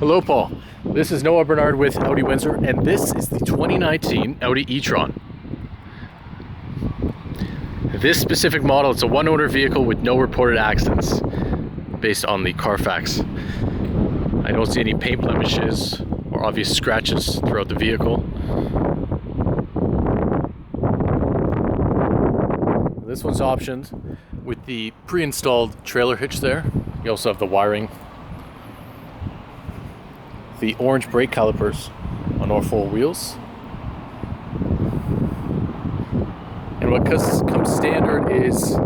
Hello, Paul. This is Noah Bernard with Audi Windsor, and this is the 2019 Audi e-tron. This specific model, it's a one-owner vehicle with no reported accidents based on the Carfax. I don't see any paint blemishes or obvious scratches throughout the vehicle. This one's optioned with the pre-installed trailer hitch there. You also have the wiring, the orange brake calipers on all four wheels. And what comes standard is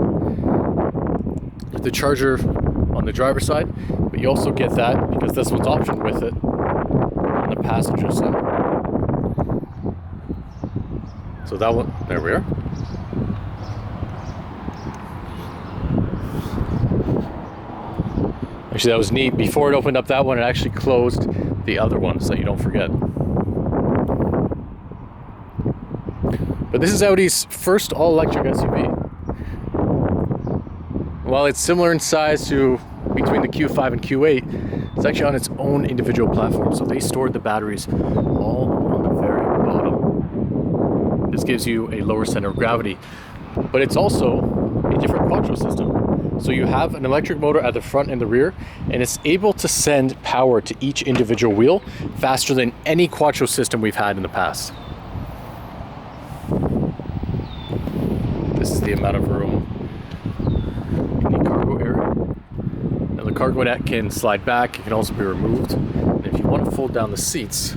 the charger on the driver's side, but you also get that because this one's optioned with it on the passenger side. So that one, there we are. Actually, that was neat. Before it opened up that one, it actually closed the other one, so you don't forget. But this is Audi's first all-electric SUV. While it's similar in size to between the Q5 and Q8, it's actually on its own individual platform. So they stored the batteries all on the very bottom. This gives you a lower center of gravity, but it's also a different quattro system. So you have an electric motor at the front and the rear, and it's able to send power to each individual wheel faster than any quattro system we've had in the past. This is the amount of room in the cargo area. Now the cargo net can slide back, it can also be removed. And if you want to fold down the seats,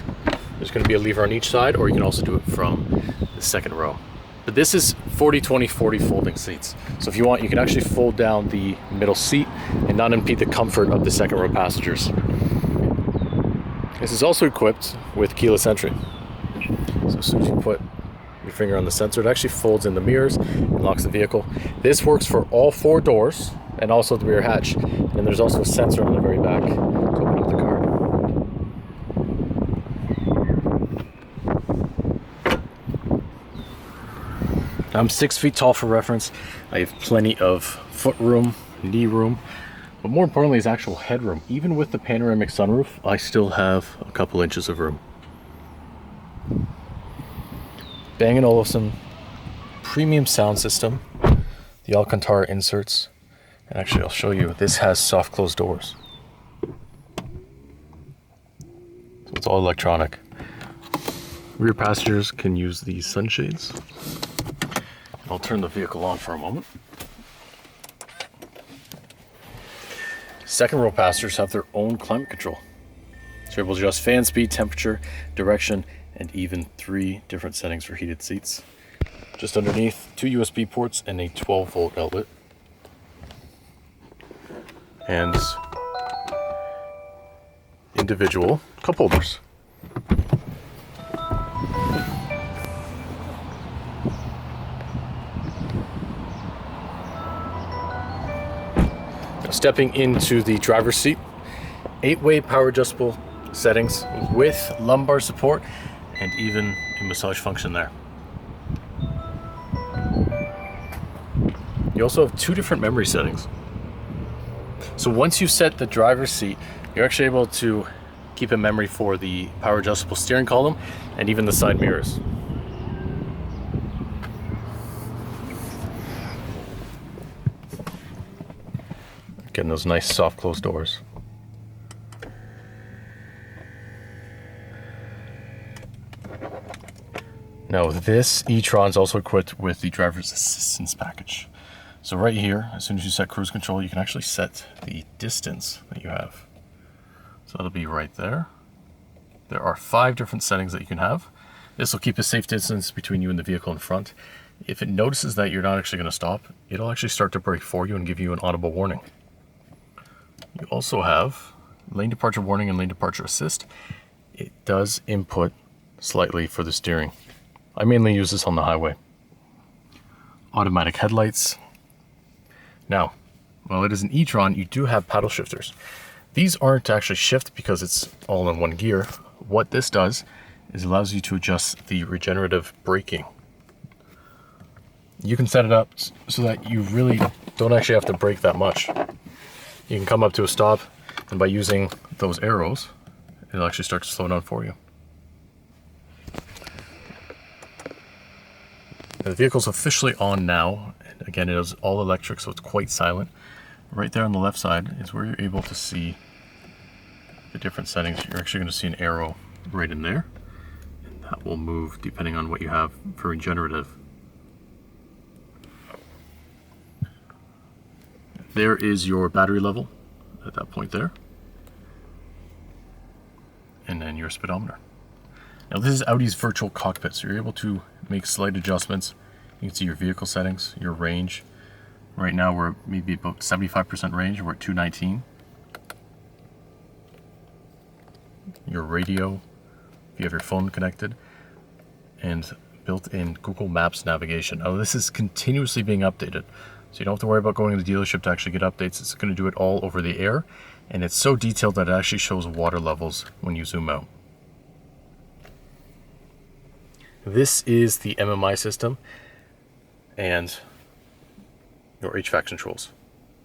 there's going to be a lever on each side, or you can also do it from the second row. But this is 40-20-40 folding seats. So if you want, you can actually fold down the middle seat and not impede the comfort of the second row passengers. This is also equipped with keyless entry. So as soon as you put your finger on the sensor, it actually folds in the mirrors and locks the vehicle. This works for all four doors and also the rear hatch. And there's also a sensor on the very back to open up the car. I'm 6 feet tall for reference. I have plenty of foot room, knee room, but more importantly is actual headroom. Even with the panoramic sunroof, I still have a couple inches of room. Bang & Olufsen premium sound system, the Alcantara inserts, and actually I'll show you, this has soft closed doors. So it's all electronic. Rear passengers can use these sunshades. I'll turn the vehicle on for a moment. Second row passengers have their own climate control. So you're able to adjust fan speed, temperature, direction, and even 3 different settings for heated seats. Just underneath, 2 USB ports and a 12-volt outlet. And individual cup holders. Stepping into the driver's seat, 8-way power adjustable settings with lumbar support and even a massage function there. You also have 2 different memory settings. So once you set the driver's seat, you're actually able to keep a memory for the power adjustable steering column and even the side mirrors. Getting those nice soft closed doors. Now this e-tron is also equipped with the driver's assistance package. So right here, as soon as you set cruise control, you can actually set the distance that you have. So it'll be right there. There are 5 different settings that you can have. This will keep a safe distance between you and the vehicle in front. If it notices that you're not actually going to stop, it'll actually start to brake for you and give you an audible warning. You also have lane departure warning and lane departure assist. It does input slightly for the steering. I mainly use this on the highway. Automatic headlights. Now, while it is an e-tron, you do have paddle shifters. These aren't actually shift because it's all in one gear. What this does is allows you to adjust the regenerative braking. You can set it up so that you really don't actually have to brake that much. You can come up to a stop, and by using those arrows, it'll actually start to slow down for you. The vehicle's officially on now. Again, it is all electric, so it's quite silent. Right there on the left side is where you're able to see the different settings. You're actually going to see an arrow right in there, and that will move depending on what you have for regenerative. There is your battery level at that point there, and then your speedometer. Now this is Audi's virtual cockpit, so you're able to make slight adjustments. You can see your vehicle settings, your range. Right now we're maybe about 75% range, we're at 219. Your radio, if you have your phone connected, and built-in Google Maps navigation. Now this is continuously being updated, so you don't have to worry about going to the dealership to actually get updates. It's going to do it all over the air, and it's so detailed that it actually shows water levels when you zoom out. This is the MMI system and your HVAC controls.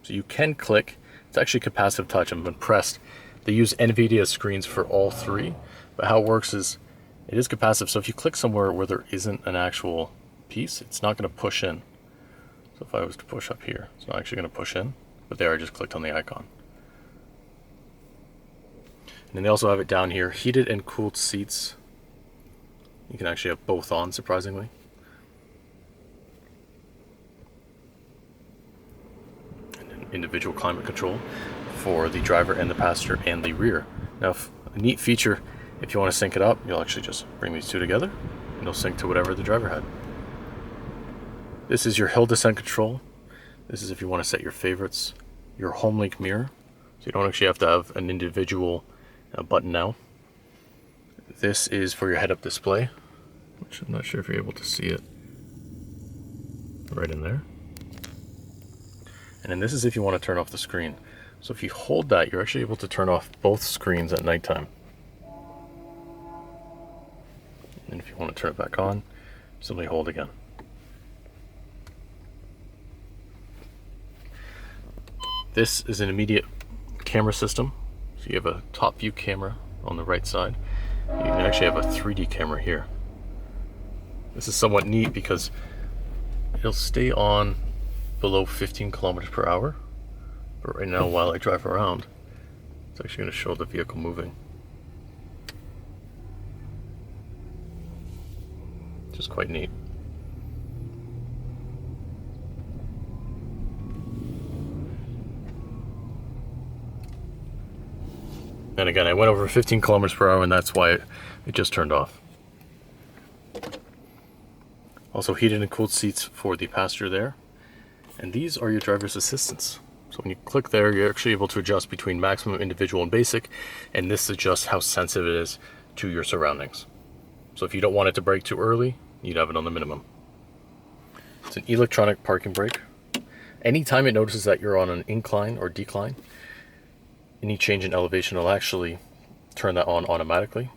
So you can click, it's actually capacitive touch. I'm impressed. They use NVIDIA screens for all three, but how it works is it is capacitive. So if you click somewhere where there isn't an actual piece, it's not going to push in. So if I was to push up here, it's not actually going to push in, but there I just clicked on the icon. And then they also have it down here, heated and cooled seats. You can actually have both on, surprisingly. And then individual climate control for the driver and the passenger and the rear. Now, a neat feature, if you want to sync it up, you'll actually just bring these two together and they'll sync to whatever the driver had. This is your hill descent control. This is if you want to set your favorites. Your home link mirror, so you don't actually have to have an individual button now. This is for your head-up display, which I'm not sure if you're able to see it right in there. And then this is if you want to turn off the screen. So if you hold that, you're actually able to turn off both screens at nighttime. And if you want to turn it back on, simply hold again. This is an immediate camera system. So you have a top view camera on the right side. You can actually have a 3D camera here. This is somewhat neat because it'll stay on below 15 kilometers per hour. But right now, while I drive around, it's actually going to show the vehicle moving. Which is quite neat. And again, I went over 15 kilometers per hour, and that's why it just turned off. Also heated and cooled seats for the passenger there. And these are your driver's assistants. So when you click there, you're actually able to adjust between maximum, individual, and basic. And this adjusts how sensitive it is to your surroundings. So if you don't want it to brake too early, you'd have it on the minimum. It's an electronic parking brake. Anytime it notices that you're on an incline or decline, any change in elevation will actually turn that on automatically.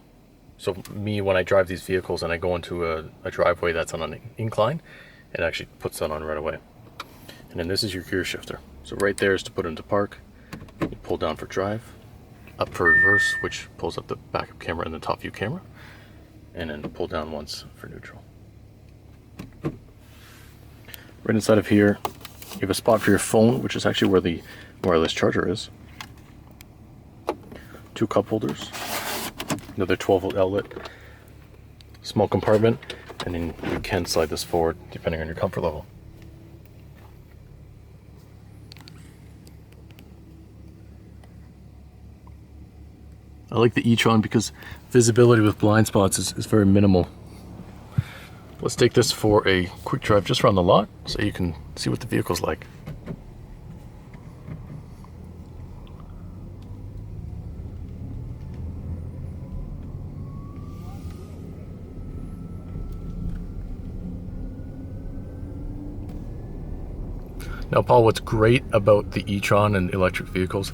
So me, when I drive these vehicles and I go into a driveway that's on an incline, it actually puts that on right away. And then this is your gear shifter. So right there is to put into park. You pull down for drive, up for reverse, which pulls up the backup camera and the top view camera, and then pull down once for neutral. Right inside of here, you have a spot for your phone, which is actually where the wireless charger is. 2 cup holders, another 12-volt outlet, small compartment, and then you can slide this forward depending on your comfort level. I like the e-tron because visibility with blind spots is very minimal. Let's take this for a quick drive just around the lot so you can see what the vehicle's like. Now, Paul, what's great about the e-tron and electric vehicles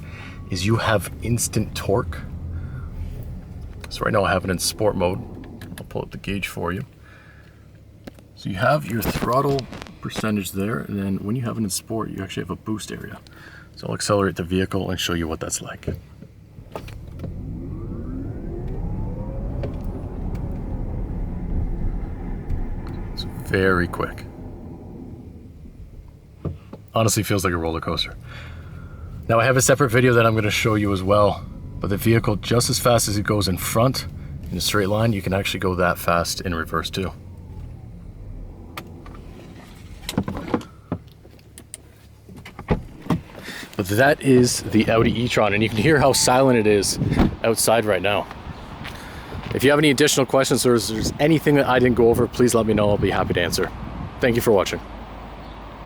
is you have instant torque. So right now I have it in sport mode. I'll pull up the gauge for you. So you have your throttle percentage there, and then when you have it in sport, you actually have a boost area. So I'll accelerate the vehicle and show you what that's like. very quick. Honestly feels like a roller coaster. Now I have a separate video that I'm going to show you as well, but the vehicle, just as fast as it goes in front in a straight line, you can actually go that fast in reverse too. But that is the Audi e-tron, and you can hear how silent it is outside right now. If you have any additional questions or if there's anything that I didn't go over, please let me know. I'll be happy to answer. Thank you for watching.